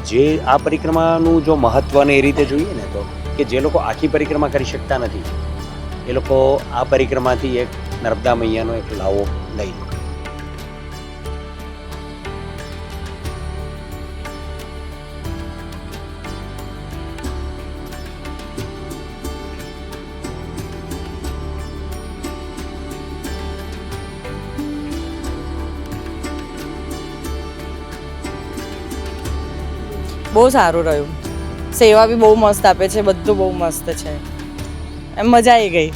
જે આ પરિક્રમાનું જો મહત્ત્વને એ રીતે જોઈએ ને તો કે જે લોકો આખી પરિક્રમા કરી શકતા નથી એ લોકો આ પરિક્રમાથી એક નર્મદા મૈયાનો એક લાવો લઈ લે. બહુ સારું રહ્યું. સેવા બી બહુ મસ્ત આપે છે, બધું બહુ મસ્ત છે, એમ મજા આવી ગઈ.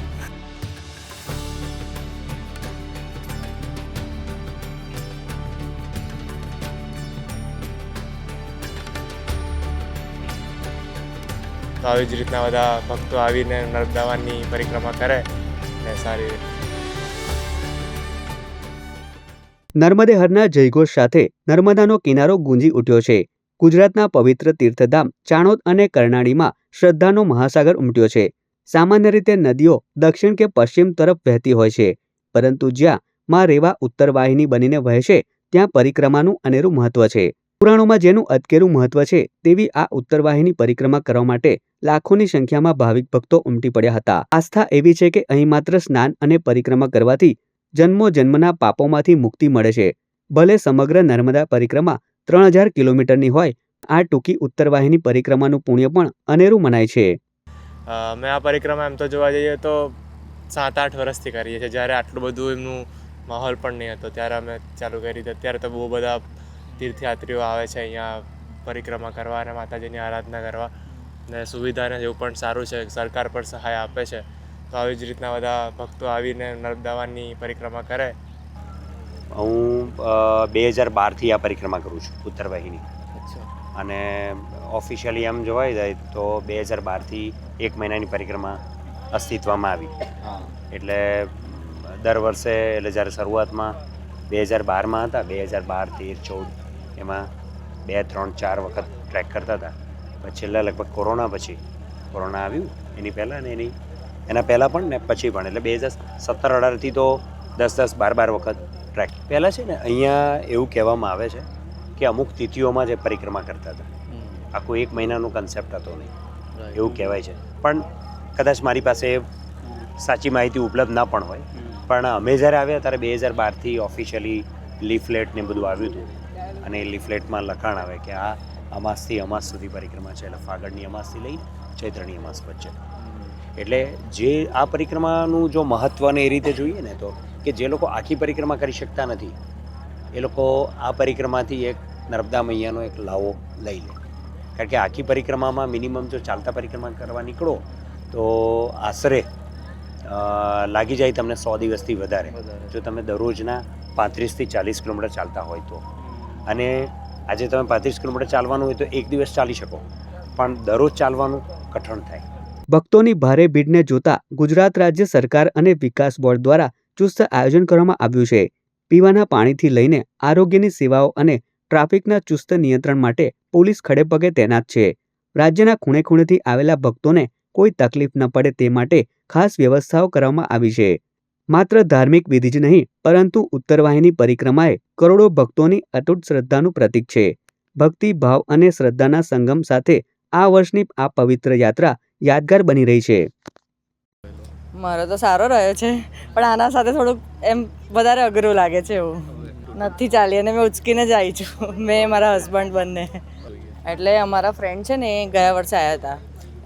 તો આવી જ રીતના બધા ભક્તો આવીને નર્મદાની પરિક્રમા કરે ને સારી રીતે. નર્મદે હરના જયઘોષ સાથે નર્મદાનો કિનારો ગુંજી ઉઠ્યો છે. ગુજરાતના પવિત્ર તીર્થધામ ચાણોદ અને કરનાળીમાં શ્રદ્ધાનો મહાસાગર ઉમટ્યો છે. સામાન્ય રીતે નદીઓ દક્ષિણ કે પશ્ચિમ તરફ વહેતી હોય છે, પરંતુ જ્યાં માં રેવા ઉત્તર વાહિની બનીને વહે છે ત્યાં પરિક્રમાનું અનેરું મહત્વ છે. પુરાણોમાં જેનું અદકેરું મહત્વ છે તેવી આ ઉત્તર વાહિની પરિક્રમા કરવા માટે લાખોની સંખ્યામાં ભાવિક ભક્તો ઉમટી પડ્યા હતા. આસ્થા એવી છે કે અહીં માત્ર સ્નાન અને પરિક્રમા કરવાથી જન્મો જન્મના પાપોમાંથી મુક્તિ મળે છે. ભલે સમગ્ર નર્મદા પરિક્રમા 3000 કિલોમીટરની હોય, આ ટૂંકી ઉત્તર વાહિની પરિક્રમાનું પુણ્ય પણ અનેરું મનાય છે. અમે આ પરિક્રમા એમ તો જોવા જઈએ તો 7-8 વર્ષથી કરીએ છીએ. જ્યારે આટલું બધું એમનું માહોલ પણ નહીં હતો ત્યારે અમે ચાલુ કરી હતી. અત્યારે તો બહુ બધા તીર્થયાત્રીઓ આવે છે અહીંયા પરિક્રમા કરવા અને માતાજીની આરાધના કરવા, ને સુવિધાને એવું પણ સારું છે, સરકાર પણ સહાય આપે છે. તો આવી જ રીતના બધા ભક્તો આવીને નર્મદાની પરિક્રમા કરે. હું 2012થી આ પરિક્રમા કરું છું ઉત્તર વાહિની, અને ઓફિશિયલી એમ જોવા જાય તો 2012થી 1 મહિનાની પરિક્રમા અસ્તિત્વમાં આવી. એટલે દર વર્ષે, એટલે જ્યારે શરૂઆતમાં 2012માં હતા, 2012, 13, 14 એમાં 2, 3, 4 વખત ટ્રેક કરતા હતા. પછી છેલ્લા લગભગ કોરોના આવ્યું એની પહેલાં ને એના પહેલાં પણ ને પછી પણ, એટલે 2017-18થી તો 10, 12 વખત ટ્રેક. પહેલાં છે ને અહીંયા એવું કહેવામાં આવે છે કે અમુક તિથિઓમાં જ પરિક્રમા કરતા હતા, આખું 1 મહિનાનો કન્સેપ્ટ હતો નહીં એવું કહેવાય છે. પણ કદાચ મારી પાસે સાચી માહિતી ઉપલબ્ધ ના પણ હોય, પણ અમે જ્યારે આવ્યા ત્યારે 2012થી ઓફિશિયલી લીફલેટ ને બધું આવ્યું હતું, અને એ લીફલેટમાં લખાણ આવે કે આ અમાસથી અમાસ સુધી પરિક્રમા છે, એટલે ફાગણની અમાસથી લઈને ચૈત્રની અમાસ વચ્ચે. એટલે જે આ પરિક્રમાનું જો મહત્ત્વને એ રીતે જોઈએ ને તો કે જે લોકો આખી પરિક્રમા કરી શકતા નથી એ લોકો આ પરિક્રમાથી એક નર્મદા મૈયાનો એક લાવો લઈ લે. કારણ કે આખી પરિક્રમામાં મિનિમમ જો ચાલતા પરિક્રમા કરવા નીકળો તો આશરે લાગી જાય તમને 100 દિવસથી વધારે, જો તમે દરરોજના 35થી 40 કિલોમીટર ચાલતા હોય તો. અને આજે તમે 35 કિલોમીટર ચાલવાનું હોય તો એક દિવસ ચાલી શકો, પણ દરરોજ ચાલવાનું કઠણ થાય. ભક્તોની ભારે ભીડને જોતા ગુજરાત રાજ્ય સરકાર અને વિકાસ બોર્ડ દ્વારા ચુસ્ત આયોજન કરવામાં આવ્યું છે. પીવાના પાણીથી લઈને આરોગ્યની સેવાઓ અને ટ્રાફિકના ચુસ્ત નિયંત્રણ માટે પોલીસ ખડેપગે તૈનાત છે. રાજ્યના ખૂણે ખૂણેથી આવેલા ભક્તોને કોઈ તકલીફ ન પડે તે માટે ખાસ વ્યવસ્થાઓ કરવામાં આવી છે. માત્ર ધાર્મિક વિધિ જ નહીં, પરંતુ ઉત્તર વાહિની પરિક્રમાએ કરોડો ભક્તોની અતૂટ શ્રદ્ધાનું પ્રતીક છે. ભક્તિ, ભાવ અને શ્રદ્ધાના સંગમ સાથે આ વર્ષની આ પવિત્ર યાત્રા યાદગાર બની રહી છે. મારો તો સારો રહ્યો છે, પણ આના સાથે થોડુંક એમ વધારે અઘરું લાગે છે. એવું નથી ચાલી, અને મેં ઉચકીને જ આવી છું, મેં મારા હસબન્ડ બંને. એટલે અમારા ફ્રેન્ડ છે ને એ ગયા વર્ષે આવ્યા હતા,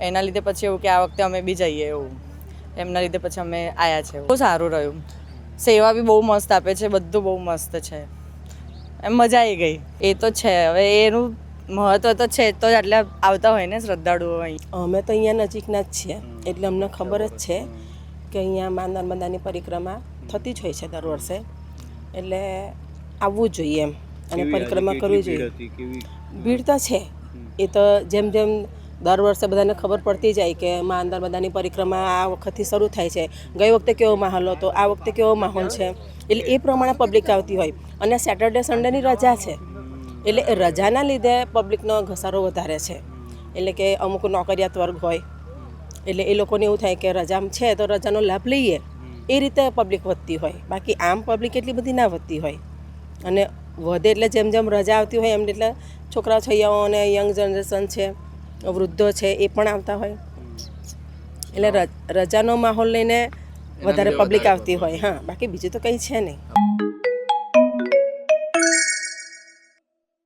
એના લીધે પછી એવું કે આ વખતે અમે બી જઈએ, એવું એમના લીધે પછી અમે આવ્યા છે. બહુ સારું રહ્યું. સેવા બી બહુ મસ્ત આપે છે, બધું બહુ મસ્ત છે, એમ મજા આવી ગઈ. એ તો છે, હવે એનું મહત્વ તો છે તો જ આટલા આવતા હોય ને શ્રદ્ધાળુઓ અહીં. અમે તો અહીંયા નજીકના જ છીએ, એટલે અમને ખબર જ છે કે અહીંયા મા નર્મદાની પરિક્રમા થતી જ હોય છે દર વર્ષે, એટલે આવવું જોઈએ એમ, અને પરિક્રમા કરવી જોઈએ. ભીડ તો છે, એ તો જેમ જેમ દર વર્ષે બધાને ખબર પડતી જાય કે મા નર્મદાની પરિક્રમા આ વખતથી શરૂ થાય છે, ગઈ વખતે કેવો માહોલ હતો, આ વખતે કેવો માહોલ છે, એટલે એ પ્રમાણે પબ્લિક આવતી હોય. અને સેટરડે સન્ડેની રજા છે, એટલે એ રજાના લીધે પબ્લિકનો ઘસારો વધારે છે. એટલે કે અમુક નોકરિયાત વર્ગ હોય, એટલે એ લોકોને એવું થાય કે રજા છે તો રજાનો લાભ લઈએ, એ રીતે પબ્લિક વધતી હોય. બાકી આમ પબ્લિક એટલી બધી ના વધતી હોય. અને વધે એટલે જેમ જેમ રજા આવતી હોય એમ એટલે છોકરા છૈયાઓ અને યંગ જનરેશન છે, વૃદ્ધો છે, એ પણ આવતા હોય. એટલે રજાનો માહોલ લઈને વધારે પબ્લિક આવતી હોય. હા, બાકી બીજું તો કંઈ છે નહીં.